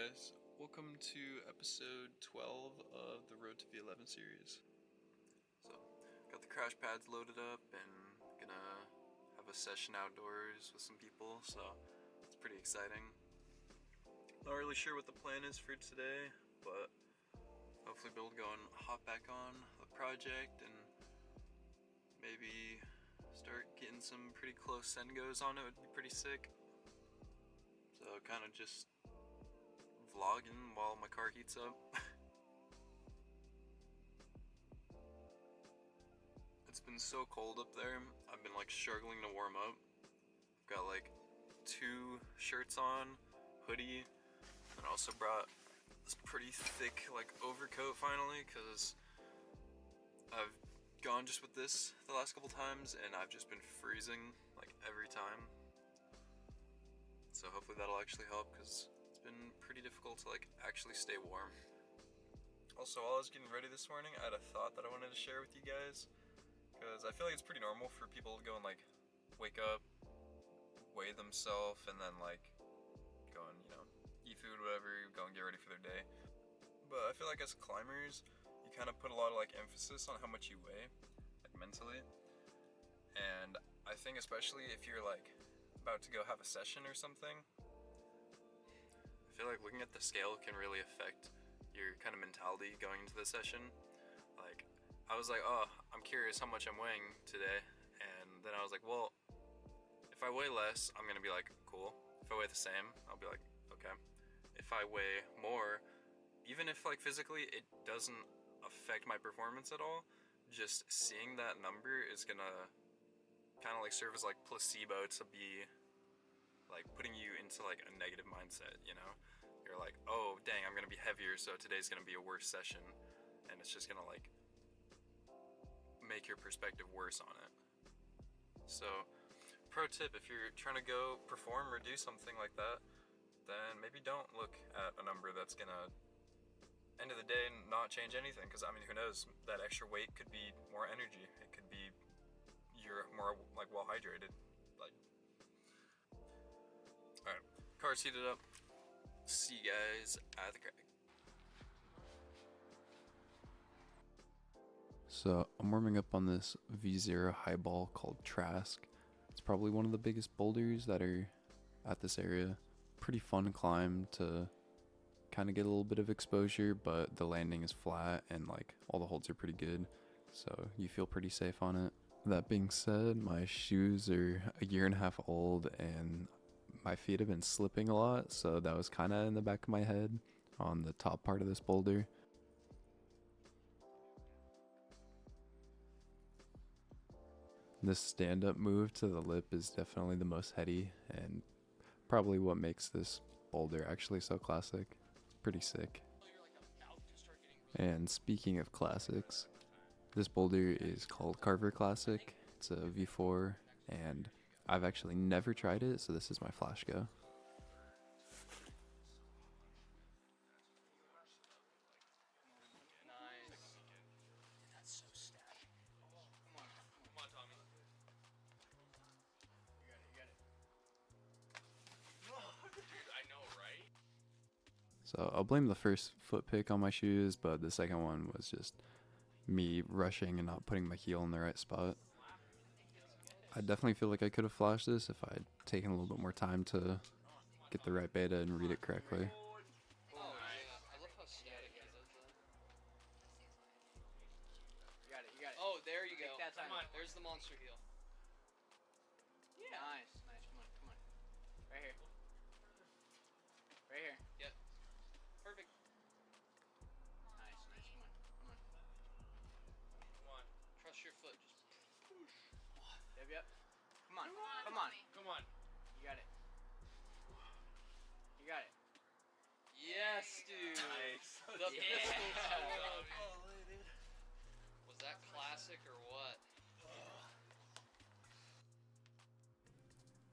guys, welcome to episode 12 of the Road to V11 series. So, got the crash pads loaded up and gonna have a session outdoors with some people, so it's pretty exciting. Not really sure what the plan is for today, but hopefully be able to go and hop back on the project and maybe start getting some pretty close send goes on it. Would be pretty sick. So kind of just vlogging while my car heats up. It's been so cold up there. I've been like struggling to warm up. I've got like 2 shirts on, hoodie, and I also brought this pretty thick like overcoat finally because I've gone just with this the last couple times and I've just been freezing like every time. So hopefully that'll actually help because it's been pretty difficult to like actually stay warm. Also, while I was getting ready this morning, I had a thought that I wanted to share with you guys because I feel like it's pretty normal for people to go and like wake up, weigh themselves, and then like go and, eat food, whatever, go and get ready for their day. But I feel like as climbers, you kind of put a lot of like emphasis on how much you weigh, like mentally. And I think especially if you're like about to go have a session or something, I feel like looking at the scale can really affect your kind of mentality going into the session. Like, I was like, oh, I'm curious how much I'm weighing today. And then I was like, well, if I weigh less, I'm gonna be like, cool. If I weigh the same, I'll be like, okay. If I weigh more, even if like physically it doesn't affect my performance at all, just seeing that number is gonna kind of like serve as like placebo to be like putting you into like a negative mindset, You're like, oh dang, I'm gonna be heavier, so today's gonna be a worse session, and it's just gonna like make your perspective worse on it. So pro tip, if you're trying to go perform or do something like that, then maybe don't look at a number that's gonna end of the day not change anything, because I mean, who knows, that extra weight could be more energy, it could be you're more like well hydrated. Like, alright, car's heated up. See you guys at the crack. So I'm warming up on this V0 highball called Trask. It's probably one of the biggest boulders that are at this area. Pretty fun climb to kind of get a little bit of exposure, but the landing is flat and like all the holds are pretty good, so you feel pretty safe on it. That being said, my shoes are a year and a half old and my feet have been slipping a lot, so that was kind of in the back of my head on the top part of this boulder. This stand-up move to the lip is definitely the most heady and probably what makes this boulder actually so classic. Pretty sick. And speaking of classics, this boulder is called Carver Classic. It's a V4 and I've actually never tried it, so this is my flash go. Nice. That's so stacked. Come on, Tommy. You got it. Dude, I know, right? So I'll blame the first foot pick on my shoes, but the second one was just me rushing and not putting my heel in the right spot. I definitely feel like I could have flashed this if I'd taken a little bit more time to get the right beta and read it correctly. Oh, yeah. I love how static it is. You got it, you got it. Oh, there you go. That time. Come on. There's the monster heel. Yeah. Nice, nice. Come on. Right here. Right here. Yep. Perfect. Nice. Come on. Trust your foot. Just push. Yep. Come on. You got it. Yes, dude. Nice. The pistol toe. Was that classic or what?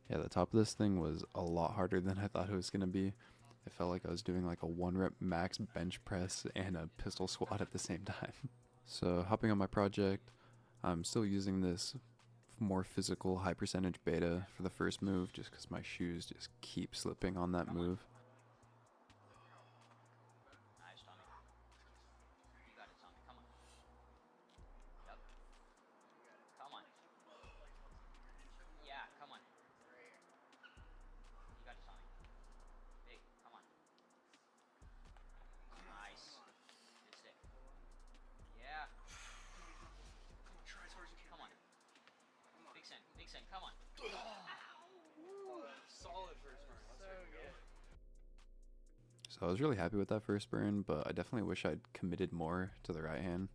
Yeah, the top of this thing was a lot harder than I thought it was going to be. It felt like I was doing like a 1-rep max bench press and a pistol squat at the same time. So hopping on my project, I'm still using this more physical high percentage beta for the first move just because my shoes just keep slipping on that move. So I was really happy with that first burn, but I definitely wish I'd committed more to the right hand.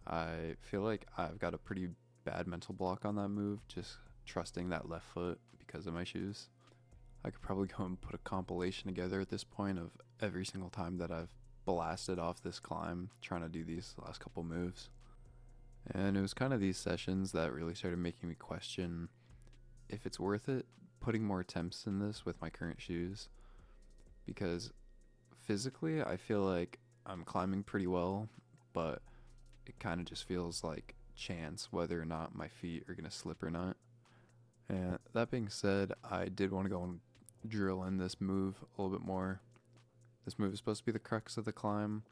I feel like I've got a pretty bad mental block on that move, just trusting that left foot because of my shoes. I could probably go and put a compilation together at this point of every single time that I've blasted off this climb trying to do these last couple moves. And it was kind of these sessions that really started making me question if it's worth it putting more attempts in this with my current shoes, because physically I feel like I'm climbing pretty well, but it kind of just feels like chance whether or not my feet are going to slip or not. And that being said, I did want to go and drill in this move a little bit more. This move is supposed to be the crux of the climb,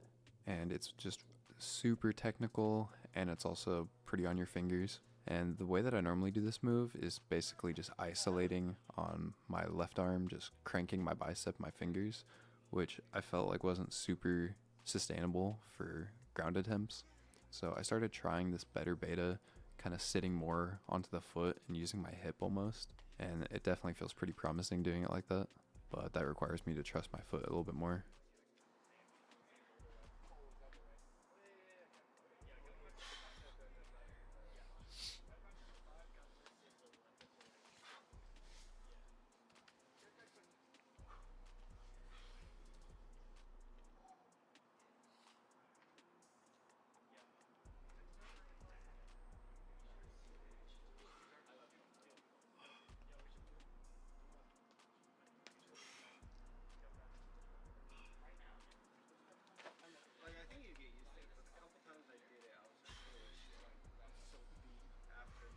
and it's just super technical, and it's also pretty on your fingers. And the way that I normally do this move is basically just isolating on my left arm, just cranking my bicep, my fingers, which I felt like wasn't super sustainable for ground attempts. So I started trying this better beta, kind of sitting more onto the foot and using my hip almost. And it definitely feels pretty promising doing it like that. But that requires me to trust my foot a little bit more. Like, I think you get used to it, but the couple times I did it, I was like, holy shit, I'm so beat after.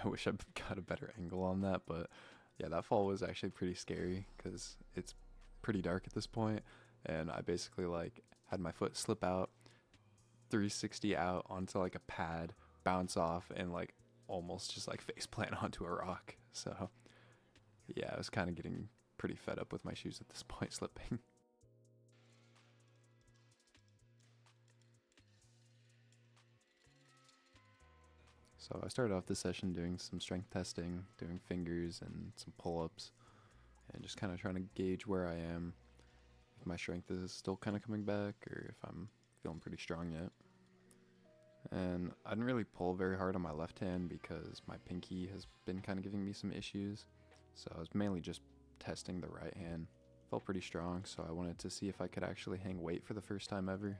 I wish I got a better angle on that, but yeah, that fall was actually pretty scary because it's pretty dark at this point, and I basically like had my foot slip out, 360 out onto like a pad, bounce off, and like almost just like face plant onto a rock. So yeah, I was kind of getting pretty fed up with my shoes at this point slipping. So I started off this session doing some strength testing, doing fingers and some pull-ups, and just kind of trying to gauge where I am, if my strength is still kind of coming back or if I'm feeling pretty strong yet. And I didn't really pull very hard on my left hand because my pinky has been kind of giving me some issues. So I was mainly just testing the right hand. Felt pretty strong, so I wanted to see if I could actually hang weight for the first time ever.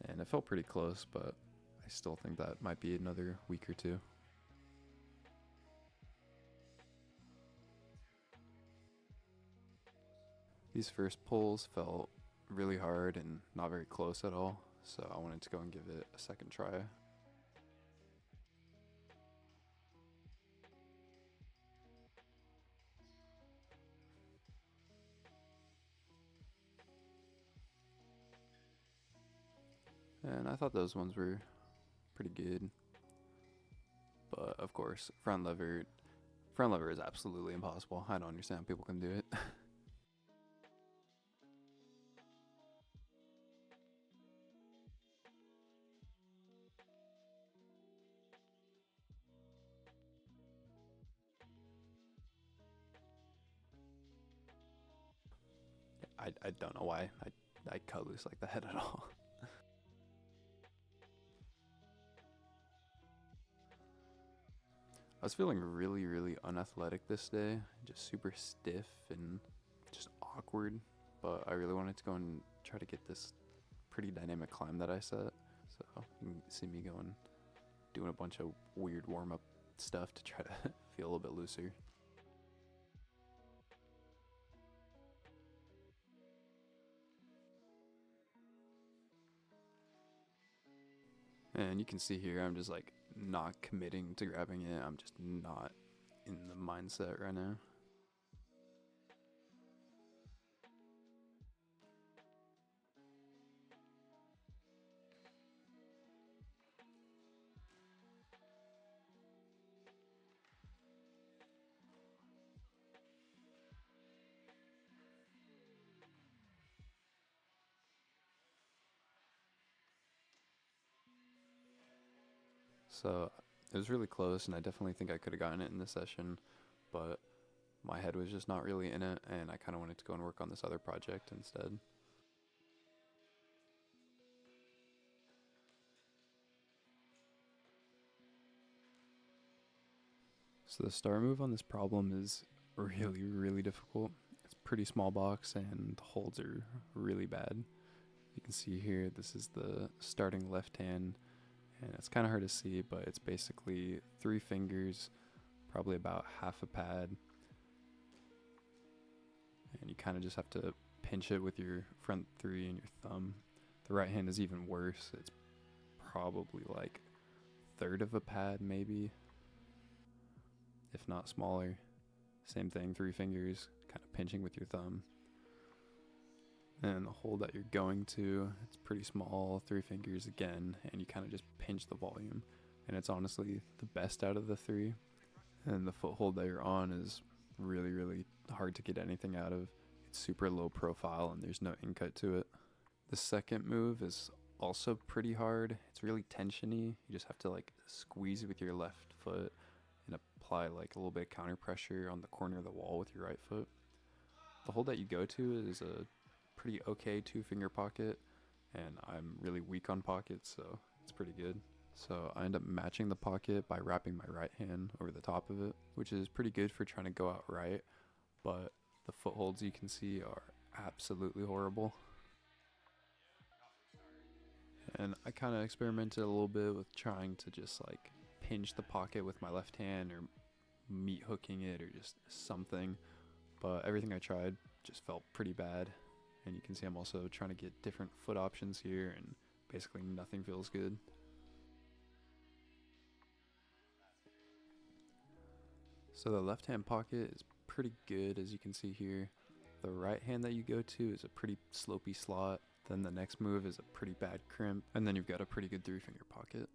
And it felt pretty close, but I still think that might be another week or two. These first pulls felt really hard and not very close at all, so I wanted to go and give it a second try. And I thought those ones were pretty good. But of course, front lever is absolutely impossible. I don't understand how people can do it. I don't know why I cut loose like that at all. I was feeling really unathletic this day, just super stiff and just awkward, but I really wanted to go and try to get this pretty dynamic climb that I set. So you can see me going, doing a bunch of weird warm-up stuff to try to feel a little bit looser. And you can see here, I'm just like not committing to grabbing it. I'm just not in the mindset right now. So it was really close, and I definitely think I could have gotten it in this session, but my head was just not really in it, and I kind of wanted to go and work on this other project instead. So the star move on this problem is really, really difficult. It's a pretty small box, and the holds are really bad. You can see here, this is the starting left hand, and it's kind of hard to see, but it's basically 3 fingers, probably about half a pad, and you kind of just have to pinch it with your front 3 and your thumb. The right hand is even worse. It's probably like third of a pad, maybe, if not smaller. Same thing, 3 fingers, kind of pinching with your thumb. And the hold that you're going to, it's pretty small, 3 fingers again, and you kind of just pinch the volume. And it's honestly the best out of the 3. And the foothold that you're on is really, really hard to get anything out of. It's super low profile and there's no incut to it. The second move is also pretty hard. It's really tensiony. You just have to like squeeze with your left foot and apply like a little bit of counter pressure on the corner of the wall with your right foot. The hold that you go to is a pretty okay 2-finger pocket, and I'm really weak on pockets, so it's pretty good. So I end up matching the pocket by wrapping my right hand over the top of it, which is pretty good for trying to go out right, but the footholds you can see are absolutely horrible. And I kind of experimented a little bit with trying to just like pinch the pocket with my left hand or meat hooking it or just something, but everything I tried just felt pretty bad. And you can see I'm also trying to get different foot options here, and basically nothing feels good. So the left hand pocket is pretty good, as you can see here. The right hand that you go to is a pretty slopey slot. Then the next move is a pretty bad crimp, and then you've got a pretty good 3-finger pocket.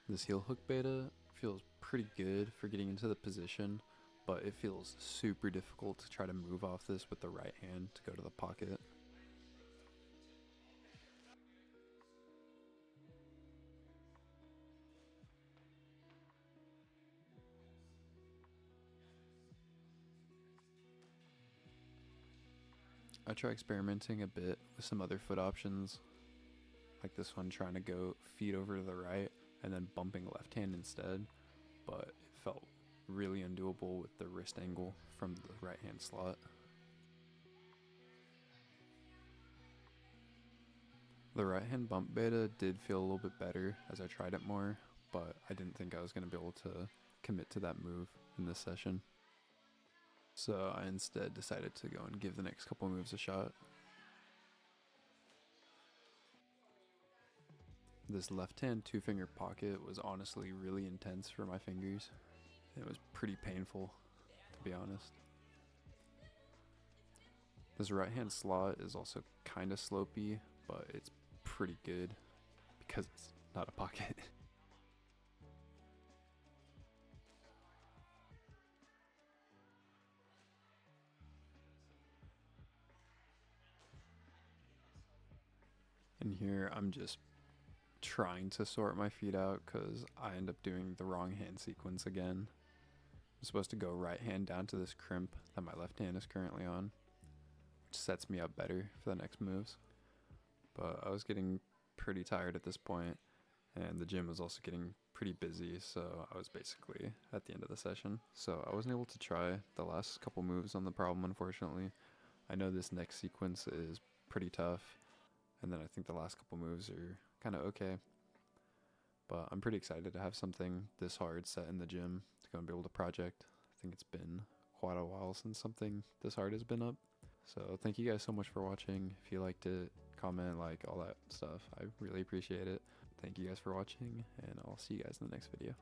This heel hook beta feels pretty good for getting into the position, but it feels super difficult to try to move off this with the right hand to go to the pocket. I try experimenting a bit with some other foot options, like this one trying to go feet over to the right and then bumping left hand instead, but it felt really undoable with the wrist angle from the right hand slot. The right hand bump beta did feel a little bit better as I tried it more, but I didn't think I was going to be able to commit to that move in this session. So I instead decided to go and give the next couple moves a shot. This left hand 2-finger pocket was honestly really intense for my fingers. It was pretty painful, to be honest. This right hand slot is also kind of slopey, but it's pretty good because it's not a pocket. And here I'm just trying to sort my feet out because I end up doing the wrong hand sequence again. I'm supposed to go right hand down to this crimp that my left hand is currently on, which sets me up better for the next moves. But I was getting pretty tired at this point, and the gym was also getting pretty busy, so I was basically at the end of the session. So I wasn't able to try the last couple moves on the problem, unfortunately. I know this next sequence is pretty tough, and then I think the last couple moves are kind of okay. But I'm pretty excited to have something this hard set in the gym to go and be able to project. I think it's been quite a while since something this hard has been up. So thank you guys so much for watching. If you liked it, comment, like, all that stuff. I really appreciate it. Thank you guys for watching, and I'll see you guys in the next video.